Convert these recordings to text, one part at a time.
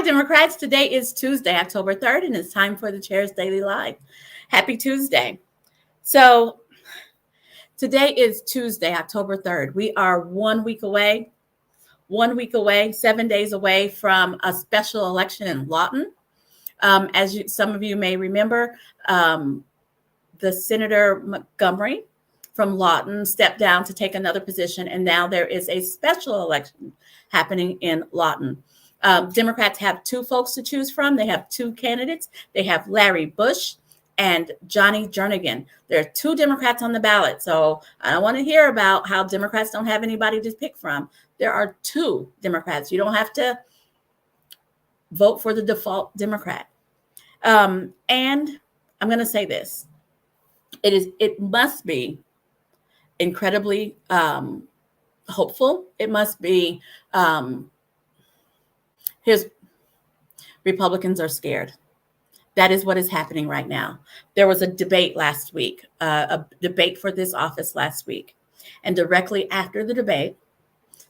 Democrats. Today is Tuesday, October 3rd, and it's time for the Chair's Daily Live. Happy Tuesday. So today is Tuesday, October 3rd. We are 1 week away, 7 days away from a special election in Lawton. Some of you may remember, the Senator Montgomery from Lawton stepped down to take another position, and now there is a special election happening in Lawton. Democrats have two folks to choose from. They have two candidates. They have Larry Bush and Johnny Jernigan. There are two Democrats on the ballot, so I don't want to hear about how Democrats don't have anybody to pick from. There are two Democrats. You don't have to vote for the default Democrat. And I'm going to say this. It must be incredibly hopeful. It must be, Republicans are scared. That is what is happening right now. There was a debate last week, a debate for this office last week. And directly after the debate,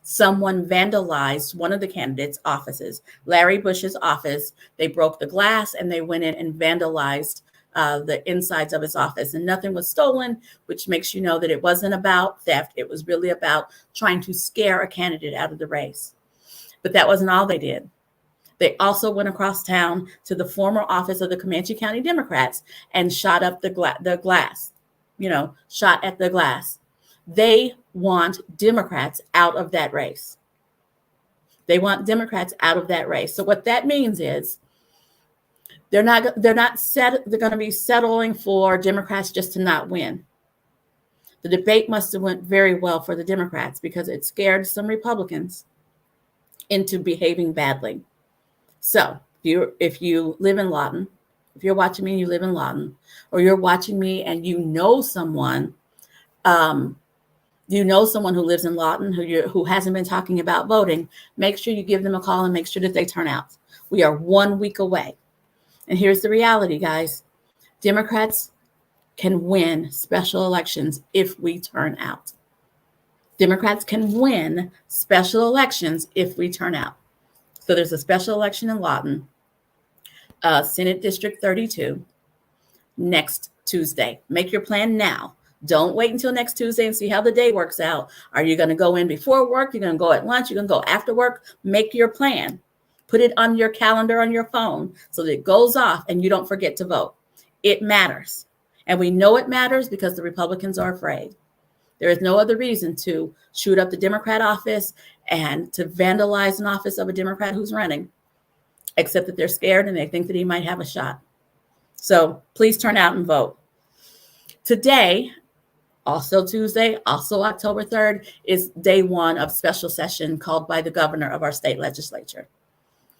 someone vandalized one of the candidates' offices, Larry Bush's office. They broke the glass and they went in and vandalized the insides of his office, and nothing was stolen, which makes you know that it wasn't about theft. It was really about trying to scare a candidate out of the race. But that wasn't all they did. They also went across town to the former office of the Comanche County Democrats and shot up the glass, shot at the glass. They want Democrats out of that race. They want Democrats out of that race. So what that means is they're going to be settling for Democrats just to not win. The debate must have went very well for the Democrats because it scared some Republicans into behaving badly. So if you live in Lawton, if you're watching me and you live in Lawton, or you're watching me and you know someone who lives in Lawton who hasn't been talking about voting, make sure you give them a call and make sure that they turn out. We are 1 week away. And here's the reality, guys. Democrats can win special elections if we turn out. Democrats can win special elections if we turn out. So there's a special election in Lawton, Senate District 32, next Tuesday. Make your plan now. Don't wait until next Tuesday and see how the day works out. Are you going to go in before work? You're going to go at lunch? You're going to go after work? Make your plan. Put it on your calendar on your phone so that it goes off and you don't forget to vote. It matters. And we know it matters because the Republicans are afraid. There is no other reason to shoot up the Democrat office and to vandalize an office of a Democrat who's running, except that they're scared and they think that he might have a shot. So please turn out and vote. Today, also Tuesday, also October 3rd, is day one of special session called by the governor of our state legislature.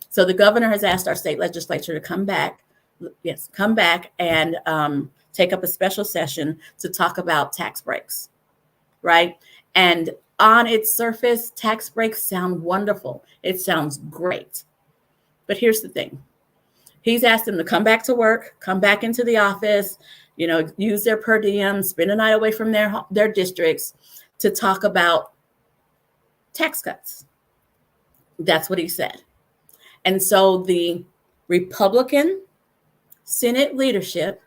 So the governor has asked our state legislature to come back and take up a special session to talk about tax breaks, right? And on its surface, tax breaks sound wonderful. It sounds great. But here's the thing. He's asked them to come back to work, come back into the office, use their per diem, spend a night away from their districts to talk about tax cuts. That's what he said. And so the Republican Senate leadership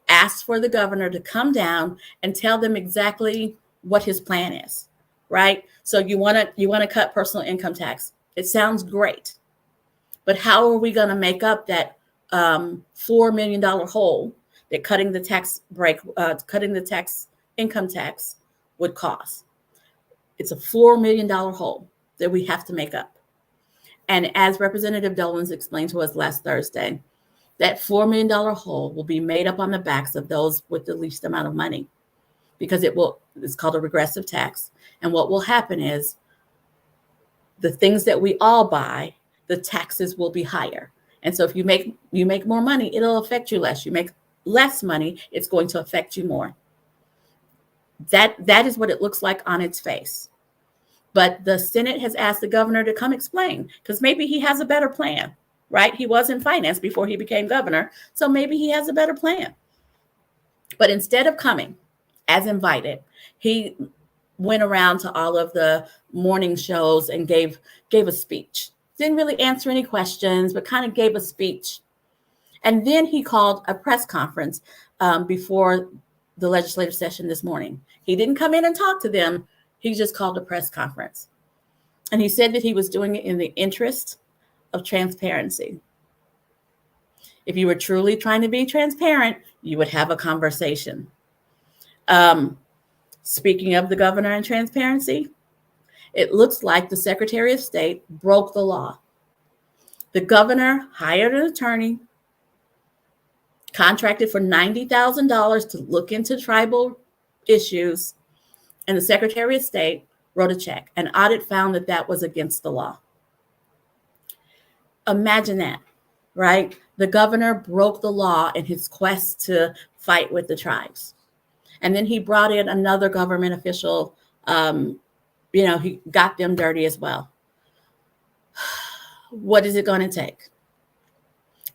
asked for the governor to come down and tell them exactly what his plan is, right? So you want to cut personal income tax. It sounds great. But how are we going to make up that $4 million hole that cutting the income tax would cost? It's a $4 million hole that we have to make up. And as Representative Dolan's explained to us last Thursday, that $4 million hole will be made up on the backs of those with the least amount of money because it's called a regressive tax. And what will happen is the things that we all buy, the taxes will be higher. And so if you make more money, it'll affect you less. You make less money, it's going to affect you more. That is what it looks like on its face. But the Senate has asked the governor to come explain because maybe he has a better plan, right? He was in finance before he became governor, so maybe he has a better plan. But instead of coming as invited, he went around to all of the morning shows and gave a speech. didn't really answer any questions, but kind of gave a speech. And then he called a press conference before the legislative session this morning. He didn't come in and talk to them. He just called a press conference. And he said that he was doing it in the interest of transparency. If you were truly trying to be transparent, you would have a conversation. Speaking of the governor and transparency, it looks like the Secretary of State broke the law. The governor hired an attorney, contracted for $90,000 to look into tribal issues, and the Secretary of State wrote a check. An audit found that that was against the law. Imagine that, right? The governor broke the law in his quest to fight with the tribes. And then he brought in another government official. He got them dirty as well. What is it going to take?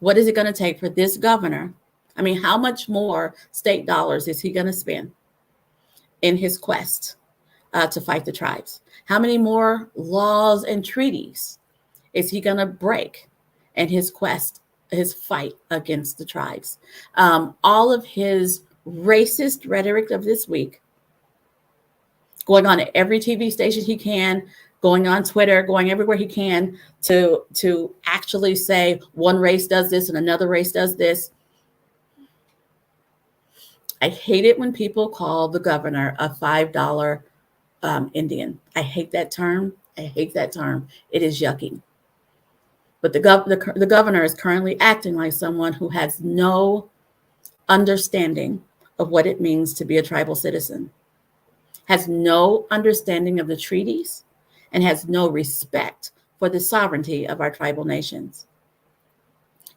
What is it going to take for this governor? I mean, how much more state dollars is he going to spend in his quest to fight the tribes? How many more laws and treaties is he going to break in his quest, his fight against the tribes? All of his racist rhetoric of this week, going on at every TV station he can, going on Twitter, going everywhere he can to actually say one race does this and another race does this. I hate it when people call the governor a $5 Indian. I hate that term. I hate that term. It is yucky. But the governor is currently acting like someone who has no understanding of what it means to be a tribal citizen, has no understanding of the treaties, and has no respect for the sovereignty of our tribal nations.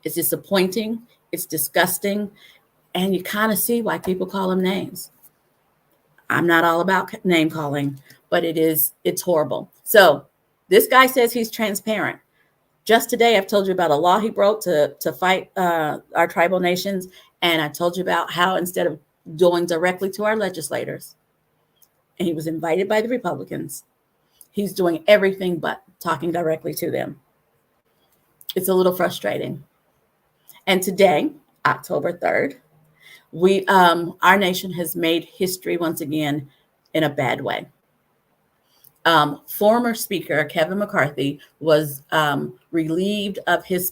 It's disappointing. It's disgusting. And you kind of see why people call him names. I'm not all about name calling, but it's horrible. So this guy says he's transparent. Just today, I've told you about a law he broke to fight our tribal nations. And I told you about how instead of going directly to our legislators, and he was invited by the Republicans, he's doing everything but talking directly to them. It's a little frustrating. And today, October 3rd, our nation has made history once again in a bad way. Former Speaker Kevin McCarthy was relieved of his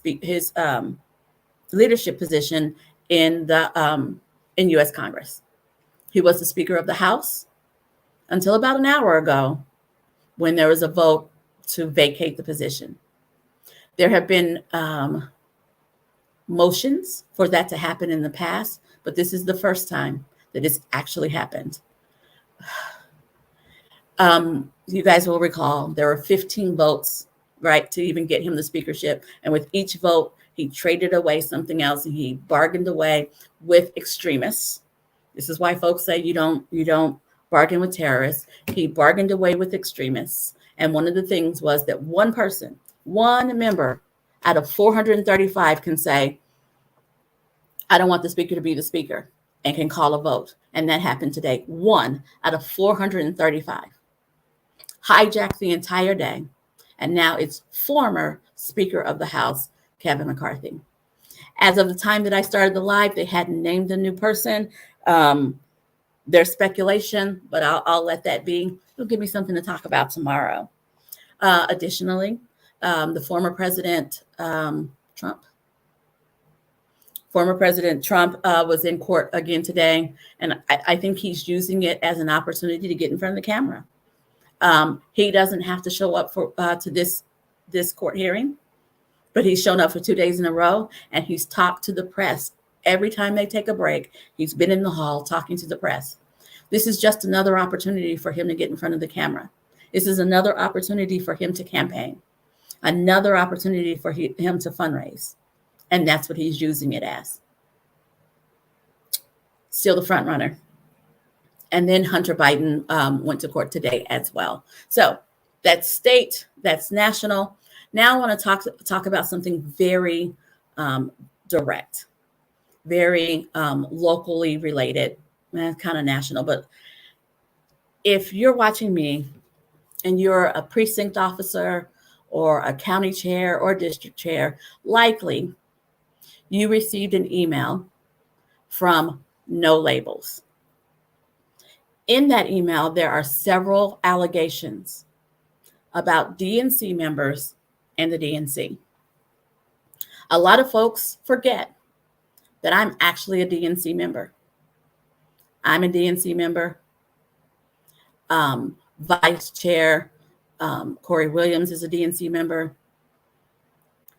leadership position in U.S. Congress. He was the Speaker of the House until about an hour ago, when there was a vote to vacate the position. There have been motions for that to happen in the past, but this is the first time that it's actually happened. You guys will recall there were 15 votes, right, to even get him the speakership. And with each vote, he traded away something else, and he bargained away with extremists. This is why folks say you don't bargain with terrorists. He bargained away with extremists. And one of the things was that one person, one member out of 435 can say, I don't want the speaker to be the speaker, and can call a vote. And that happened today. 1 out of 435 hijacked the entire day. And now it's former Speaker of the House, Kevin McCarthy. As of the time that I started the live, they hadn't named a new person. There's speculation, but I'll let that be. It'll give me something to talk about tomorrow. Additionally, the former President Trump was in court again today, and I think he's using it as an opportunity to get in front of the camera. He doesn't have to show up to this court hearing, but he's shown up for 2 days in a row, and he's talked to the press. Every time they take a break, he's been in the hall talking to the press. This is just another opportunity for him to get in front of the camera. This is another opportunity for him to campaign, another opportunity for him to fundraise. And that's what he's using it as. Still the front runner. And then Hunter Biden went to court today as well. So that's state, that's national. Now I want to talk about something very direct, very locally related, kind of national. But if you're watching me and you're a precinct officer or a county chair or district chair, likely you received an email from No Labels. In that email, there are several allegations about DNC members and the DNC. A lot of folks forget that I'm actually a DNC member. I'm a DNC member. Vice Chair Corey Williams is a DNC member.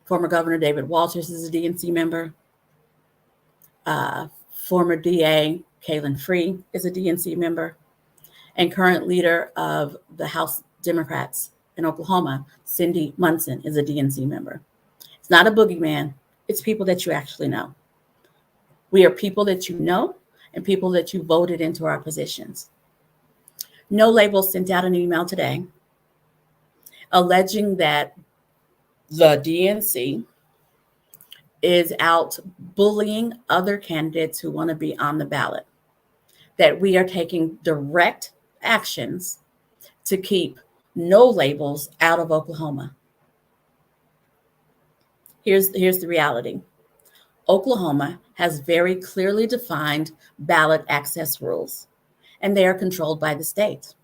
Former Governor David Walters is a DNC member. Former DA Kaylin Free is a DNC member. And current leader of the House Democrats in Oklahoma, Cindy Munson, is a DNC member. It's not a boogeyman. It's people that you actually know. We are people that you know and people that you voted into our positions. No Labels sent out an email today alleging that the DNC is out bullying other candidates who want to be on the ballot, that we are taking direct actions to keep No Labels out of Oklahoma. Here's the reality. Oklahoma has very clearly defined ballot access rules, and they are controlled by the state.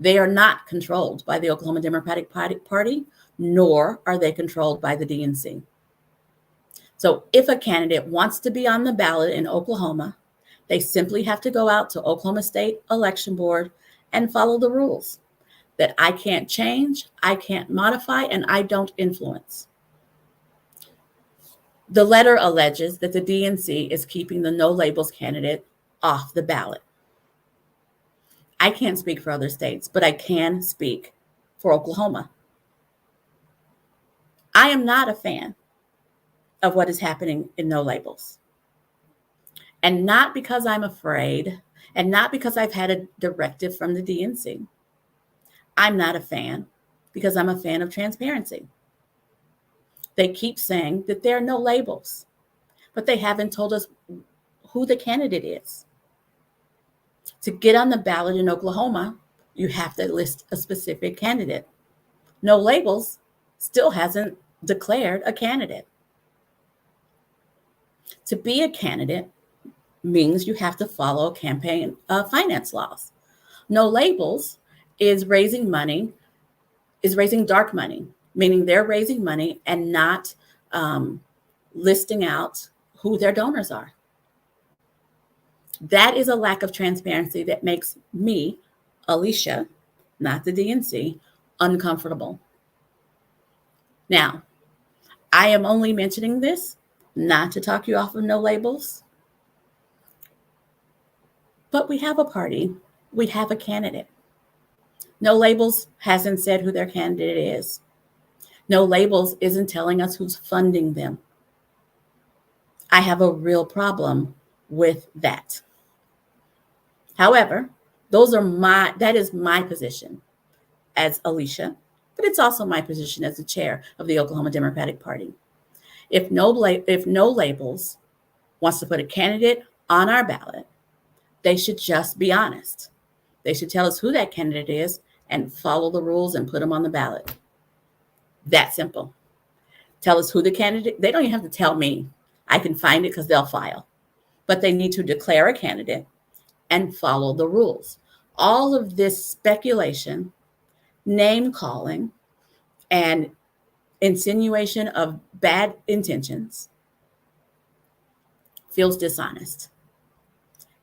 They are not controlled by the Oklahoma Democratic Party, nor are they controlled by the DNC. So if a candidate wants to be on the ballot in Oklahoma, they simply have to go out to Oklahoma State Election Board and follow the rules that I can't change, I can't modify, and I don't influence. The letter alleges that the DNC is keeping the No Labels candidate off the ballot. I can't speak for other states, but I can speak for Oklahoma. I am not a fan of what is happening in No Labels. And not because I'm afraid, and not because I've had a directive from the DNC. I'm not a fan because I'm a fan of transparency. They keep saying that there are no labels, but they haven't told us who the candidate is. To get on the ballot in Oklahoma, you have to list a specific candidate. No Labels still hasn't declared a candidate. To be a candidate means you have to follow campaign finance laws. No Labels is raising money, is raising dark money, meaning they're raising money and not listing out who their donors are. That is a lack of transparency that makes me, Alicia, not the DNC, uncomfortable. Now, I am only mentioning this not to talk you off of No Labels, but we have a party, we have a candidate. No Labels hasn't said who their candidate is. No Labels isn't telling us who's funding them. I have a real problem with that. However, that is my position as Alicia, but it's also my position as the chair of the Oklahoma Democratic Party. If No Labels wants to put a candidate on our ballot, they should just be honest. They should tell us who that candidate is and follow the rules and put them on the ballot. That simple. Tell us who the candidate. They don't even have to tell me. I can find it because they'll file. But they need to declare a candidate and follow the rules. All of this speculation, name calling, and insinuation of bad intentions feels dishonest.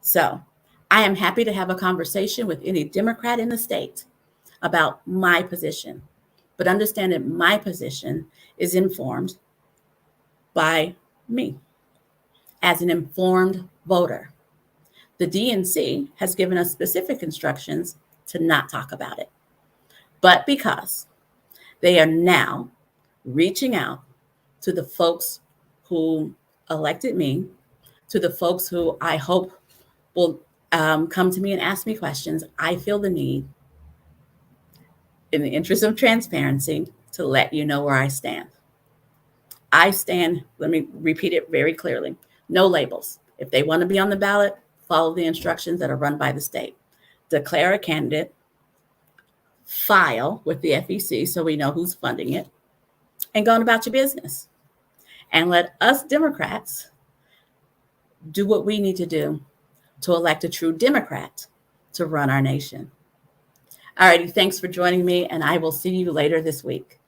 So I am happy to have a conversation with any Democrat in the state about my position, but understand that my position is informed by me as an informed voter. The DNC has given us specific instructions to not talk about it, but because they are now reaching out to the folks who elected me, to the folks who I hope will come to me and ask me questions, I feel the need, in the interest of transparency, to let you know where I stand. I stand, let me repeat it very clearly, No Labels. If they want to be on the ballot, follow the instructions that are run by the state. Declare a candidate, file with the FEC so we know who's funding it, and gone about your business. And let us Democrats do what we need to do to elect a true Democrat to run our nation. All righty, thanks for joining me, and I will see you later this week.